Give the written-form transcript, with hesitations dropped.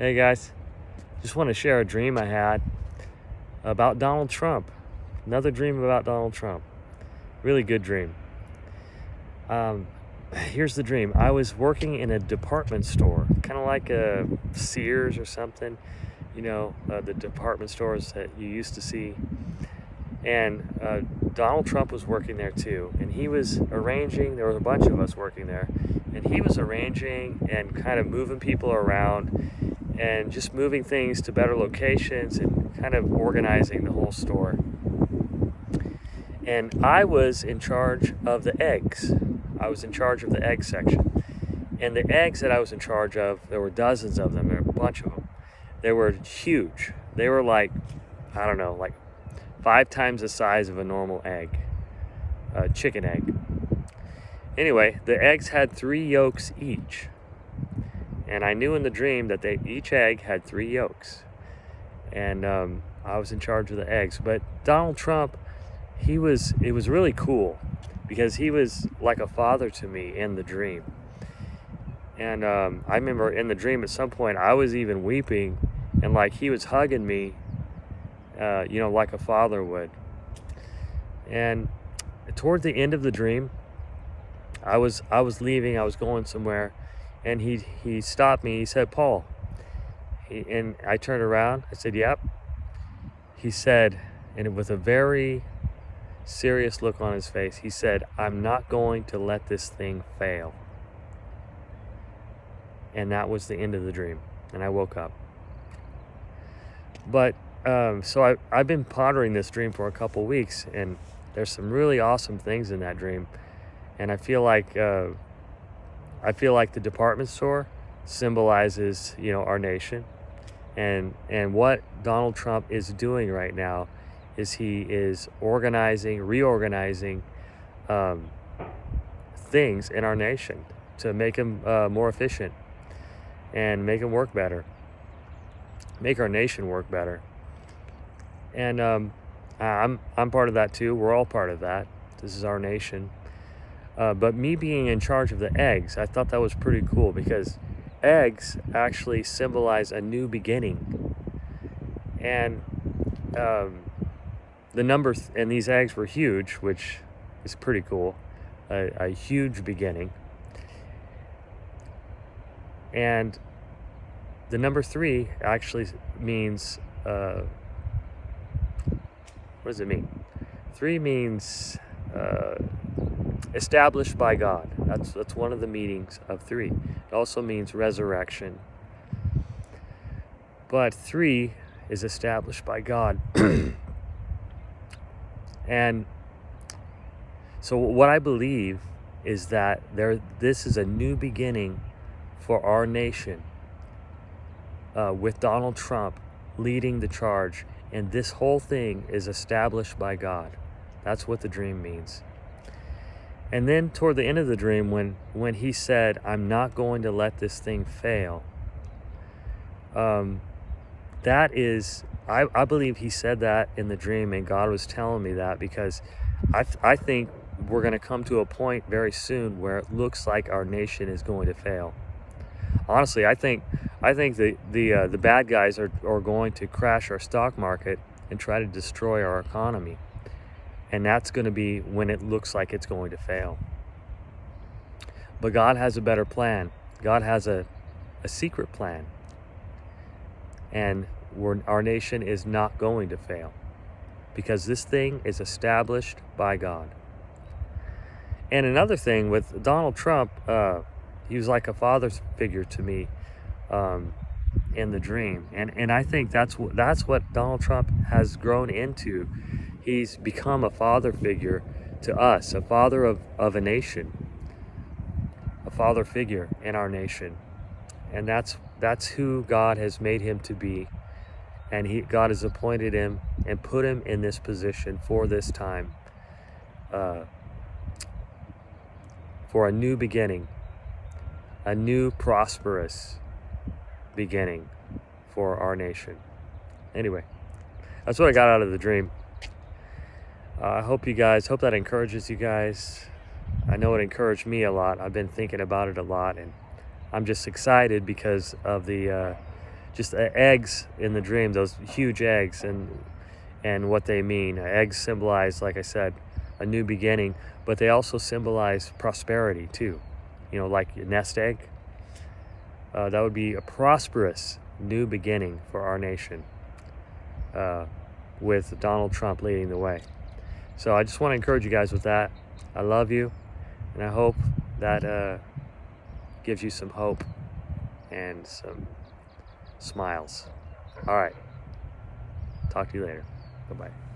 Hey guys, just want to share a dream I had about Donald Trump. Another dream about Donald Trump. Really good dream. Um, Here's the dream. I was working in a department store, kind of like a Sears or something, the department stores that you used to see. And Donald Trump was working there too. And he was arranging, there was a bunch of us working there, and he was arranging and kind of moving people around and just moving things to better locations and kind of organizing the whole store. And I was in charge of the eggs. I was in charge of the egg section. And the eggs that I was in charge of, there were dozens of them, there were a bunch of them. They were huge. They were like 5 times the size of a normal egg, a chicken egg. Anyway, the eggs had 3 yolks each. And I knew in the dream that each egg had 3 yolks. And I was in charge of the eggs. But Donald Trump, it was really cool because he was like a father to me in the dream. And I remember in the dream at some point I was even weeping, and like he was hugging me, like a father would. And toward the end of the dream, I was leaving, I was going somewhere, and he stopped me. He said, "Paul." And I turned around. I said, "Yep." He said, and with a very serious look on his face, he said, "I'm not going to let this thing fail." And that was the end of the dream. And I woke up. But so I've been pondering this dream for a couple weeks, and there's some really awesome things in that dream. And I feel like the department store symbolizes, our nation. And what Donald Trump is doing right now is he is reorganizing things in our nation to make them more efficient and make them work better, make our nation work better. And I'm part of that too. We're all part of that. This is our nation. But me being in charge of the eggs, I thought that was pretty cool because eggs actually symbolize a new beginning. And and these eggs were huge, which is pretty cool. A huge beginning. And the number 3 actually means, what does it mean? 3 means established by God. That's one of the meanings of 3. It also means resurrection. But 3 is established by God. And so what I believe is that this is a new beginning for our nation, with Donald Trump leading the charge, and this whole thing is established by God. That's what the dream means. And then toward the end of the dream, when he said, "I'm not going to let this thing fail," that is, I believe he said that in the dream, and God was telling me that because I think we're going to come to a point very soon where it looks like our nation is going to fail. Honestly, I think the bad guys are going to crash our stock market and try to destroy our economy. And that's going to be when it looks like it's going to fail. But God has a better plan. God has a secret plan. And our nation is not going to fail because this thing is established by God. And another thing with Donald Trump, he was like a father figure to me in the dream. And I think that's what Donald Trump has grown into. He's become a father figure to us, a father of a nation, a father figure in our nation. And that's who God has made him to be. And God has appointed him and put him in this position for this time, for a new beginning, a new prosperous beginning for our nation. Anyway, that's what I got out of the dream. I hope that encourages you guys. I know it encouraged me a lot. I've been thinking about it a lot, and I'm just excited because of the just eggs in the dream, those huge eggs, and what they mean. Eggs symbolize, like I said, a new beginning, but they also symbolize prosperity too. You know, like a nest egg. That would be a prosperous new beginning for our nation, with Donald Trump leading the way. So I just want to encourage you guys with that. I love you, and I hope that gives you some hope and some smiles. All right. Talk to you later. Bye-bye.